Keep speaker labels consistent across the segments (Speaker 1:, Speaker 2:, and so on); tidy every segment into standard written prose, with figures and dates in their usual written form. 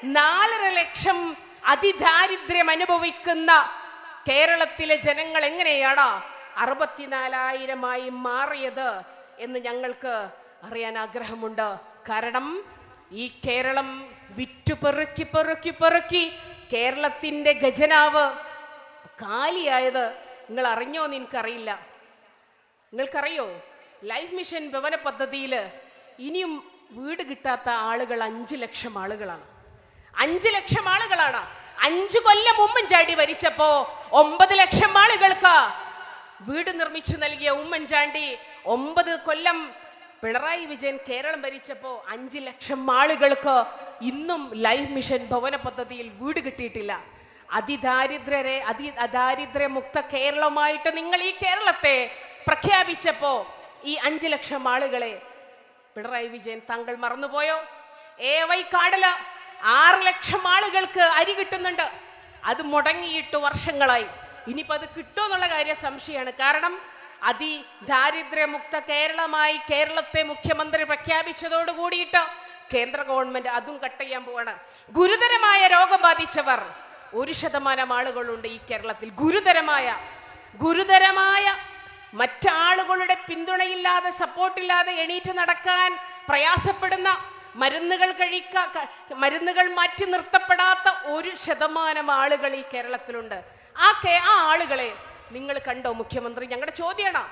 Speaker 1: 4.5 ലക്ഷം അതിദാരിദ്ര്യം അനുഭവിക്കുന്ന കേരളത്തിലെ ജനങ്ങൾ എങ്ങനെയാണ് 64,000 മാറിയത് എന്ന് ഞങ്ങൾക്ക് അറിയാൻ ആഗ്രഹമുണ്ട്. കാരണം ഈ കേരളം വിറ്റുപെറുക്കി പെറുക്കി പെറുക്കി കേരളത്തിന്റെ ഖജനാവ് കാലിയായത് നിങ്ങൾ അറിഞ്ഞോന്ന് എനിക്കറിയില്ല. നിങ്ങൾക്കറിയോ, ലൈഫ് മിഷൻ ഭവന പദ്ധതിയിൽ ഇനിയും വീട് കിട്ടാത്ത ആളുകൾ 5 ലക്ഷം ആളുകളാണ്. 5 ലക്ഷം ആളുകളാണ്. 5 കൊല്ലം ഉമ്മൻചാണ്ടി ഭരിച്ചപ്പോ 9 ലക്ഷം ആളുകൾക്ക് വീട് നിർമ്മിച്ചു നൽകിയ ഉമ്മൻചാണ്ടി 9 കൊല്ലം പിണറായി വിജയൻ കേരളം ഭരിച്ചപ്പോ 5 ലക്ഷം ആളുകൾക്ക് ഇന്നും ലൈഫ് മിഷൻ ഭവന പദ്ധതിയിൽ വീട് കിട്ടിയിട്ടില്ല. ദാരിദ്ര്യമുക്ത കേരളമായിട്ട് നിങ്ങൾ ഈ കേരളത്തെ പ്രഖ്യാപിച്ചപ്പോ ഈ 5 ലക്ഷം ആളുകളെ പിണറായി വിജയൻ താങ്കൾ മറന്നുപോയോ? AY കാർഡില് 6 ലക്ഷം ആളുകൾക്ക് അരി കിട്ടുന്നുണ്ട്. അത് മുടങ്ങിയിട്ട് വർഷങ്ങളായി. ഇനിയിപ്പോ അത് കിട്ടുമെന്നുള്ള കാര്യം സംശയമാണ്. കാരണം ദാരിദ്ര്യമുക്ത കേരളമായി കേരളത്തെ മുഖ്യമന്ത്രി പ്രഖ്യാപിച്ചതോട് കൂടിയിട്ട് കേന്ദ്ര ഗവൺമെന്റ് അതും കട്ട് ചെയ്യാൻ പോവാണ്. ഗുരുതരമായ രോഗം ബാധിച്ചവർ 1% ആളുകളുണ്ട് ഈ കേരളത്തിൽ. ഗുരുതരമായ മറ്റാളുകളുടെ പിന്തുണയില്ലാതെ സപ്പോർട്ടില്ലാതെ എണീറ്റ് നടക്കാൻ പ്രയാസപ്പെടുന്ന മരുന്നുകൾ മാറ്റി നിർത്തപ്പെടാത്ത 1% ആളുകൾ ഈ കേരളത്തിലുണ്ട്. ആ ആളുകളെ നിങ്ങൾ കണ്ടോ മുഖ്യമന്ത്രി? ഞങ്ങളുടെ ചോദ്യമാണ്.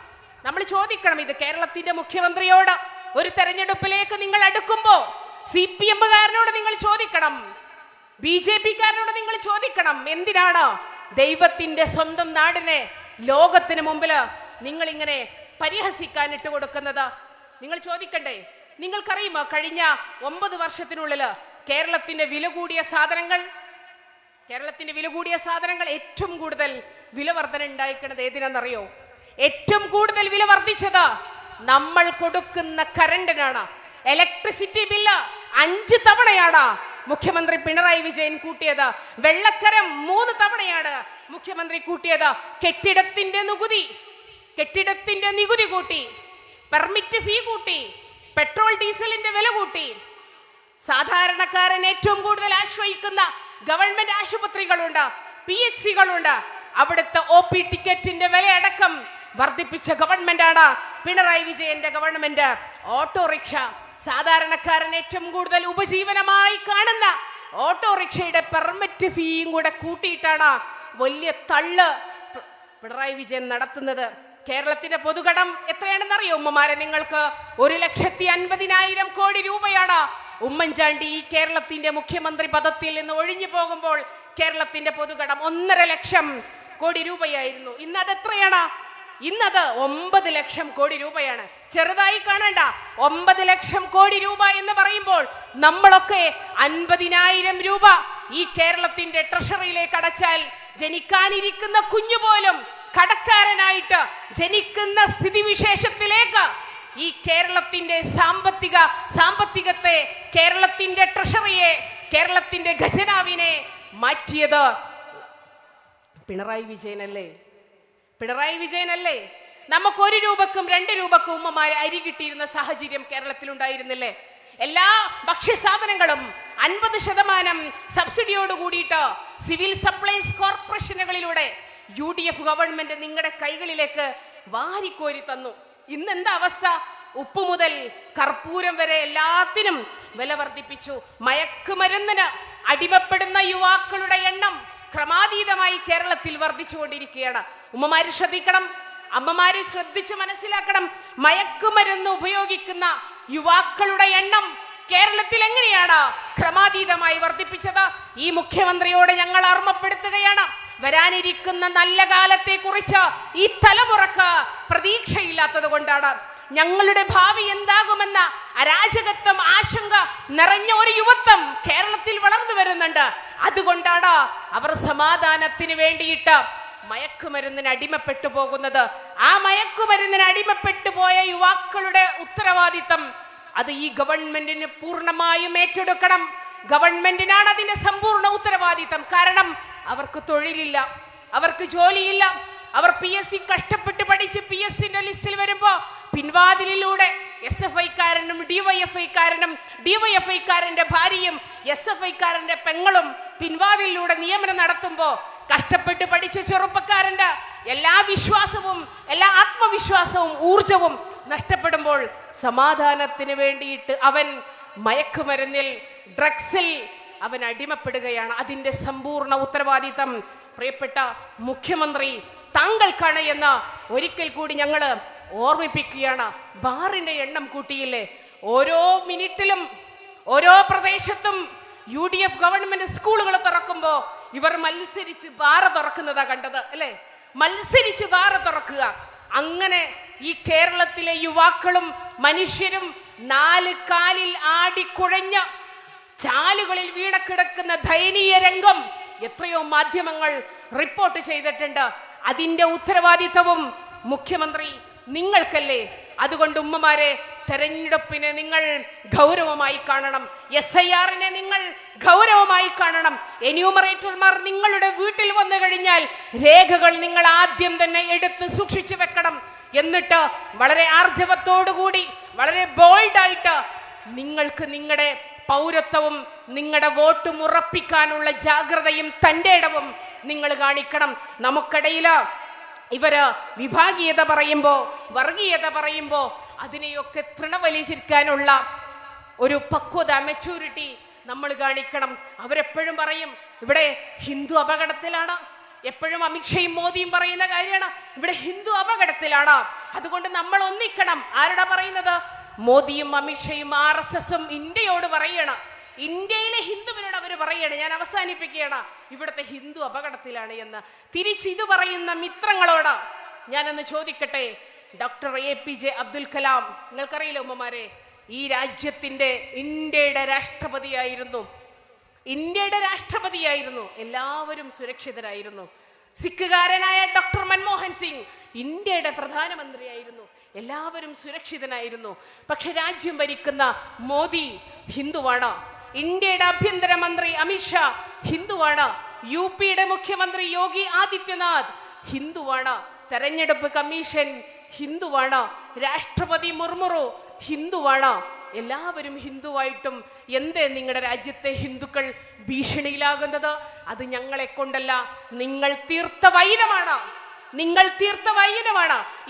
Speaker 1: നമ്മൾ ചോദിക്കണം ഇത് കേരളത്തിന്റെ മുഖ്യമന്ത്രിയോട്. ഒരു തെരഞ്ഞെടുപ്പിലേക്ക് നിങ്ങൾ അടുക്കുമ്പോ CPM-കാരനോട് നിങ്ങൾ ചോദിക്കണം, BJP-കാരനോട് നിങ്ങൾ ചോദിക്കണം, എന്തിനാണ് ദൈവത്തിന്റെ സ്വന്തം നാടിനെ ലോകത്തിന് മുമ്പിൽ നിങ്ങൾ ഇങ്ങനെ പരിഹസിക്കാൻ ഇട്ടുകൊടുക്കുന്നത്? നിങ്ങൾ ചോദിക്കണ്ടേ? നിങ്ങൾക്കറിയുമോ കഴിഞ്ഞ 9 വർഷത്തിനുള്ളിൽ കേരളത്തിന്റെ വില കൂടിയ സാധനങ്ങൾ ഏറ്റവും കൂടുതൽ വില വർധന ഉണ്ടായിരിക്കുന്നത് ഏതിനാണെന്നറിയോ? ഏറ്റവും കൂടുതൽ വില വർദ്ധിച്ചത് നമ്മൾ കൊടുക്കുന്ന കറണ്ടിനാണ്. ഇലക്ട്രിസിറ്റി ബില്ല് 5 തവണയാണ് മുഖ്യമന്ത്രി പിണറായി വിജയൻ കൂട്ടിയത്. വെള്ളക്കരം 3 തവണയാണ് മുഖ്യമന്ത്രി കൂട്ടിയത്. കെട്ടിടത്തിന്റെ നികുതി കൂട്ടി, പെർമിറ്റ് ഫീ കൂട്ടി, പെട്രോൾ ഡീസലിന്റെ വില കൂട്ടി. സാധാരണക്കാരൻ ഏറ്റവും കൂടുതൽ ആശ്രയിക്കുന്ന ഗവൺമെന്റ് ആശുപത്രികളുണ്ട്, PHC-കളുണ്ട്. അവിടുത്തെ OP ടിക്കറ്റിന്റെ വിലയടക്കം വർദ്ധിപ്പിച്ച ഗവൺമെന്റാണ് പിണറായി വിജയന്റെ ഗവൺമെന്റ്. ഓട്ടോറിക്ഷ, സാധാരണക്കാരൻ ഏറ്റവും കൂടുതൽ ഉപജീവനമായി കാണുന്ന ഓട്ടോറിക്ഷയുടെ പെർമിറ്റ് ഫീയും കൂടെ കൂട്ടിയിട്ടാണ് വലിയ തള്ള് പിണറായി വിജയൻ നടത്തുന്നത്. കേരളത്തിന്റെ പൊതുകടം എത്രയാണെന്ന് അറിയോ ഉമ്മമാരെ നിങ്ങൾക്ക്? 1,50,000 കോടി രൂപയാണ് ഉമ്മൻചാണ്ടി ഈ കേരളത്തിന്റെ മുഖ്യമന്ത്രി പദത്തിൽ നിന്ന് ഒഴിഞ്ഞു പോകുമ്പോൾ കേരളത്തിന്റെ പൊതുകടം 1.5 ലക്ഷം കോടി രൂപയായിരുന്നു. ഇന്നത് എത്രയാണ്? ഇന്നത് 9 ലക്ഷം കോടി രൂപയാണ്. ചെറുതായി കാണണ്ട. 9 ലക്ഷം കോടി രൂപ എന്ന് പറയുമ്പോൾ നമ്മളൊക്കെ 50,000 രൂപ ഈ കേരളത്തിന്റെ ട്രഷറിയിലേക്ക് അടച്ചാൽ ജനിക്കാനിരിക്കുന്ന കുഞ്ഞു പോലും കടക്കാരനായിട്ട് ജനിക്കുന്ന സ്ഥിതിവിശേഷത്തിലേക്ക് ഈ കേരളത്തിന്റെ സാമ്പത്തികത്തെ, കേരളത്തിന്റെ ട്രഷറിയെ, കേരളത്തിന്റെ ഖജനാവിനെ മാറ്റിയത് പിണറായി വിജയനല്ലേ? നമുക്ക് 1 രൂപക്കും 2 രൂപക്കും ഉമ്മമാരെ അരി കിട്ടിയിരുന്ന സാഹചര്യം കേരളത്തിൽ ഉണ്ടായിരുന്നില്ലേ? എല്ലാ ഭക്ഷ്യസാധനങ്ങളും 50% സബ്സിഡിയോട് കൂടിയിട്ട് സിവിൽ സപ്ലൈസ് കോർപ്പറേഷനുകളിലൂടെ UDF ഗവൺമെന്റ് നിങ്ങളുടെ കൈകളിലേക്ക് വാരിക്കോരി തന്നു. ഇന്നെന്താ അവസ്ഥ? ഉപ്പ് മുതൽ കർപ്പൂരം വരെ എല്ലാത്തിനും വില വർദ്ധിപ്പിച്ചു. മയക്കുമരുന്നിന് അടിമപ്പെടുന്ന യുവാക്കളുടെ എണ്ണം ക്രമാതീതമായി കേരളത്തിൽ വർദ്ധിച്ചുകൊണ്ടിരിക്കുകയാണ്. ഉമ്മമാര് ശ്രദ്ധിക്കണം, അമ്മമാര് ശ്രദ്ധിച്ച് മനസ്സിലാക്കണം. മയക്കുമരുന്ന് ഉപയോഗിക്കുന്ന യുവാക്കളുടെ എണ്ണം കേരളത്തിൽ എങ്ങനെയാണ് ക്രമാതീതമായി വർദ്ധിപ്പിച്ചത്? ഈ മുഖ്യമന്ത്രിയോട് ഞങ്ങൾ ഓർമ്മപ്പെടുത്തുകയാണ്. വരാനിരിക്കുന്ന നല്ല കാലത്തെ കുറിച്ച് ഈ തലമുറക്ക് പ്രതീക്ഷയില്ലാത്തത് കൊണ്ടാണ്. ഞങ്ങളുടെ ഭാവി എന്താകുമെന്ന അരാജകത്വം, ആശങ്ക നിറഞ്ഞ ഒരു യുവത്വം കേരളത്തിൽ വളർന്നു വരുന്നുണ്ട്. അതുകൊണ്ടാണ് അവർ സമാധാനത്തിന് വേണ്ടിയിട്ട് മയക്കുമരുന്നിന് അടിമപ്പെട്ടു പോകുന്നത്. ആ മയക്കുമരുന്നിന് അടിമപ്പെട്ടു പോയ യുവാക്കളുടെ ഉത്തരവാദിത്തം അത് ഈ ഗവൺമെന്റിന് പൂർണ്ണമായും ഏറ്റെടുക്കണം. ഗവൺമെന്റിനാണ് അതിന്റെ സമ്പൂർണ്ണ ഉത്തരവാദിത്തം. കാരണം അവർക്ക് തൊഴിലില്ല, അവർക്ക് ജോലിയില്ല. അവർ PSC കഷ്ടപ്പെട്ട് പഠിച്ച് PSCന്റെ ലിസ്റ്റിൽ വരുമ്പോ പിൻവാതിലിലൂടെ SFI-കാരനും DYFI-കാരനും DYFI-കാരന്റെ ഭാര്യയും SFIക്കാരന്റെ പെങ്ങളും പിൻവാതിലൂടെ നിയമനം നടത്തുമ്പോ കഷ്ടപ്പെട്ട് പഠിച്ച ചെറുപ്പക്കാരന്റെ എല്ലാ വിശ്വാസവും, എല്ലാ ആത്മവിശ്വാസവും ഊർജവും നഷ്ടപ്പെടുമ്പോൾ സമാധാനത്തിന് വേണ്ടിയിട്ട് അവൻ മയക്കുമരുന്നിൽ, ഡ്രഗ്സിൽ അവൻ അടിമപ്പെടുകയാണ്. അതിന്റെ സമ്പൂർണ്ണ ഉത്തരവാദിത്തം പ്രിയപ്പെട്ട മുഖ്യമന്ത്രി താങ്കൾക്കാണ് എന്ന് ഒരിക്കൽ കൂടി ഞങ്ങൾ ഓർമ്മിപ്പിക്കുകയാണ്. ബാറിന്റെ എണ്ണം കൂട്ടിയില്ലേ? ഓരോ മിനിറ്റിലും ഓരോ പ്രദേശത്തും UDF ഗവൺമെന്റ് സ്കൂളുകൾ തുറക്കുമ്പോ ഇവർ മത്സരിച്ച് ബാർ തുറക്കുന്നതാ കണ്ടത് അല്ലേ? മത്സരിച്ച് ബാർ തുറക്കുക. അങ്ങനെ ഈ കേരളത്തിലെ യുവാക്കളും മനുഷ്യരും 4 കാലിൽ ആടിക്കുഴഞ്ഞ ചാലുകളിൽ വീണക്കിടക്കുന്ന ദയനീയ രംഗം എത്രയോ മാധ്യമങ്ങൾ റിപ്പോർട്ട് ചെയ്തിട്ടുണ്ട്. അതിന്റെ ഉത്തരവാദിത്തവും മുഖ്യമന്ത്രി നിങ്ങൾക്കല്ലേ? അതുകൊണ്ട് ഉമ്മമാരെ, തെരഞ്ഞെടുപ്പിനെ നിങ്ങൾ ഗൗരവമായി കാണണം. SIR-നെ നിങ്ങൾ ഗൗരവമായി കാണണം. എന്യൂമറേറ്റർമാർ നിങ്ങളുടെ വീട്ടിൽ വന്നു കഴിഞ്ഞാൽ രേഖകൾ നിങ്ങൾ ആദ്യം തന്നെ എടുത്ത് സൂക്ഷിച്ചു വെക്കണം. എന്നിട്ട് വളരെ ആർജവത്തോടുകൂടി, വളരെ ബോൾഡായിട്ട് നിങ്ങൾക്ക് നിങ്ങളുടെ പൗരത്വവും നിങ്ങളുടെ വോട്ടും ഉറപ്പിക്കാനുള്ള ജാഗ്രതയും തൻ്റെ ഇടവും നിങ്ങൾ കാണിക്കണം. നമുക്കിടയിൽ ഇവര് വിഭാഗീയത പറയുമ്പോ, വർഗീയത പറയുമ്പോ അതിനെയൊക്കെ തൃണവൽക്കരിക്കാനുള്ള ഒരു പക്വത, മെച്യൂരിറ്റി നമ്മൾ കാണിക്കണം. അവരെപ്പോഴും പറയും ഇവിടെ ഹിന്ദു അപകടത്തിലാണ്. എപ്പോഴും അമിത്ഷയും മോദിയും പറയുന്ന കാര്യമാണ്, ഇവിടെ ഹിന്ദു അപകടത്തിലാണ്, അതുകൊണ്ട് നമ്മൾ ഒന്നിക്കണം. ആരുടെ പറയുന്നത്? മോദിയും അമിത്ഷയും RSSും ഇന്ത്യയോട് പറയണം. ഇന്ത്യയിലെ ഹിന്ദുവിനോട് അവർ പറയണം, ഞാൻ അവസാനിപ്പിക്കുകയാണ്, ഇവിടുത്തെ ഹിന്ദു അപകടത്തിലാണ് എന്ന്. തിരിച്ച് ഇത് പറയുന്ന മിത്രങ്ങളോട് ഞാനൊന്ന് ചോദിക്കട്ടെ. ഡോക്ടർ APJ അബ്ദുൽ കലാം, നിങ്ങൾക്കറിയില്ല ഉമ്മമാരെ, ഈ രാജ്യത്തിന്റെ ഇന്ത്യയുടെ രാഷ്ട്രപതിയായിരുന്നു. എല്ലാവരും സുരക്ഷിതരായിരുന്നു. സിഖുകാരനായ ഡോക്ടർ മൻമോഹൻ സിംഗ് ഇന്ത്യയുടെ പ്രധാനമന്ത്രിയായിരുന്നു. എല്ലാവരും സുരക്ഷിതനായിരുന്നു. പക്ഷെ രാജ്യം ഭരിക്കുന്ന മോദി ഹിന്ദുവാണ്. ഇന്ത്യയുടെ ആഭ്യന്തരമന്ത്രി അമിത്ഷാ ഹിന്ദുവാണ്. UPയുടെ മുഖ്യമന്ത്രി യോഗി ആദിത്യനാഥ് ഹിന്ദുവാണ്. തെരഞ്ഞെടുപ്പ് കമ്മീഷൻ ഹിന്ദുവാണ്. രാഷ്ട്രപതി മുർമു ഹിന്ദുവാണ്. എല്ലാവരും ഹിന്ദുവായിട്ടും എന്തേ നിങ്ങളുടെ രാജ്യത്തെ ഹിന്ദുക്കൾ ഭീഷണിയിലാകുന്നത്? അത് ഞങ്ങളെ കൊണ്ടല്ല, നിങ്ങൾ തീർത്ത വൈനമാണ്.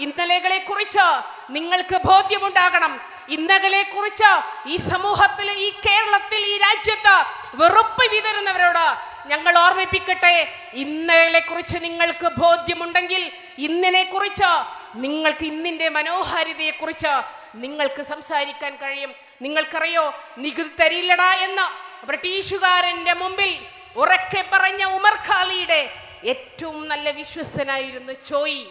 Speaker 1: ഇന്നലെകളെ കുറിച്ച് നിങ്ങൾക്ക് ബോധ്യമുണ്ടാകണം. ഇന്നലെ കുറിച്ച് ഈ സമൂഹത്തിൽ, ഈ കേരളത്തിൽ, ഈ രാജ്യത്ത് വെറുപ്പ് വിതരുന്നവരോട് ഞങ്ങൾ ഓർമ്മിപ്പിക്കട്ടെ. ഇന്നലെ കുറിച്ച് നിങ്ങൾക്ക് ബോധ്യമുണ്ടെങ്കിൽ ഇന്നിനെ കുറിച്ച് നിങ്ങൾക്ക്, ഇന്നിന്റെ മനോഹാരിതയെ കുറിച്ച് നിങ്ങൾക്ക് സംസാരിക്കാൻ കഴിയും. നിങ്ങൾക്കറിയോ, നികുതി തരില്ലടാ എന്ന് ബ്രിട്ടീഷുകാരന്റെ മുമ്പിൽ ഉറക്കെ പറഞ്ഞ ഉമർ ഖാലിയുടെ ഏറ്റവും നല്ല വിശ്വസ്തനായിരുന്നു ചോയ്.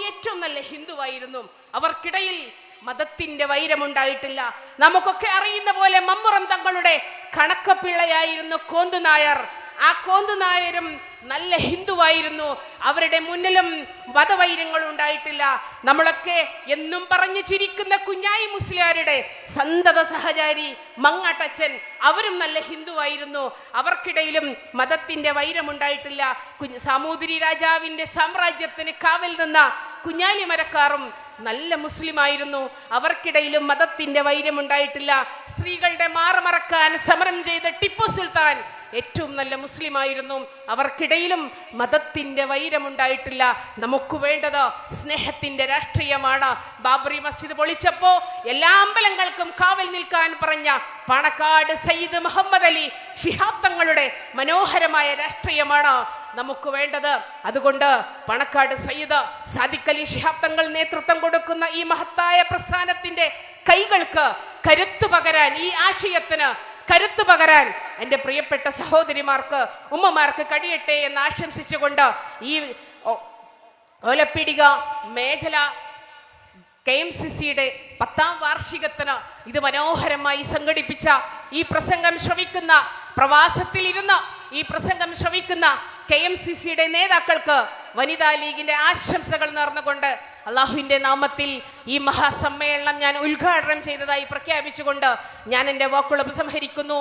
Speaker 1: ഏറ്റവും നല്ല ഹിന്ദുവായിരുന്നു. അവർക്കിടയിൽ മതത്തിന്റെ വൈരമുണ്ടായിട്ടില്ല. നമുക്കൊക്കെ അറിയുന്ന പോലെ മമ്പുറം തങ്ങളുടെ കണക്കപ്പിള്ളയായിരുന്നു കോന്തു നായർ. ആ കോന്തു നായരും നല്ല ഹിന്ദുവായിരുന്നു. അവരുടെ മുന്നിലും മതവൈരങ്ങൾ ഉണ്ടായിട്ടില്ല. നമ്മളൊക്കെ എന്നും പറഞ്ഞു ചിരിക്കുന്ന കുഞ്ഞായി മുസ്ലിയാരുടെ സന്തത സഹചാരി മങ്ങാട്ടച്ചൻ, അവരും നല്ല ഹിന്ദുവായിരുന്നു. അവർക്കിടയിലും മതത്തിന്റെ വൈരമുണ്ടായിട്ടില്ല. സാമൂതിരി രാജാവിന്റെ സാമ്രാജ്യത്തിന് കാവൽ നിന്ന കുഞ്ഞാലി മരക്കാറും നല്ല മുസ്ലിമായിരുന്നു. അവർക്കിടയിലും മതത്തിന്റെ വൈരമുണ്ടായിട്ടില്ല. സ്ത്രീകളുടെ മാറമറക്കാൻ സമരം ചെയ്ത ടിപ്പു സുൽത്താൻ ഏറ്റവും നല്ല മുസ്ലിമായിരുന്നു. അവർക്കിടയിലും മതത്തിന്റെ വൈരമുണ്ടായിട്ടില്ല. നമുക്ക് വേണ്ടത് സ്നേഹത്തിന്റെ രാഷ്ട്രീയമാണ്. ബാബറി മസ്ജിദ് പൊളിച്ചപ്പോ എല്ലാ അമ്പലങ്ങൾക്കും കാവൽ നിൽക്കാൻ പറഞ്ഞ പാണക്കാട് സയ്യിദ് മുഹമ്മദ് അലി ശിഹാബ് തങ്ങളുടെ മനോഹരമായ രാഷ്ട്രീയമാണ് നമുക്ക് വേണ്ടത്. അതുകൊണ്ട് പാണക്കാട് സയ്യിദ് സാദിഖ് അലി ശിഹാബ് തങ്ങൾ നേതൃത്വം കൊടുക്കുന്ന ഈ മഹത്തായ പ്രസ്ഥാനത്തിന്റെ കൈകൾക്ക് കരുത്തു പകരാൻ, ഈ ആശയത്തിന് കരുത്തു പകരാൻ എൻ്റെ പ്രിയപ്പെട്ട സഹോദരിമാർക്ക്, ഉമ്മമാർക്ക് കഴിയട്ടെ എന്ന് ആശംസിച്ചുകൊണ്ട് ഈ ഓലപ്പീടിക മേഖല KMCCയുടെ 10ാം വാർഷികത്തിന് ഇത് മനോഹരമായി സംഘടിപ്പിച്ച ഈ പ്രസംഗം ശ്രവിക്കുന്ന, പ്രവാസത്തിലിരുന്ന് ഈ പ്രസംഗം ശ്രവിക്കുന്ന KMCCയുടെ നേതാക്കൾക്ക് വനിതാ ലീഗിന്റെ ആശംസകൾ നേർന്നുകൊണ്ട് അള്ളാഹുവിന്റെ നാമത്തിൽ ഈ മഹാസമ്മേളനം ഞാൻ ഉദ്ഘാടനം ചെയ്തതായി പ്രഖ്യാപിച്ചുകൊണ്ട് ഞാൻ എൻ്റെ വാക്കുകൾ ഉപസംഹരിക്കുന്നു.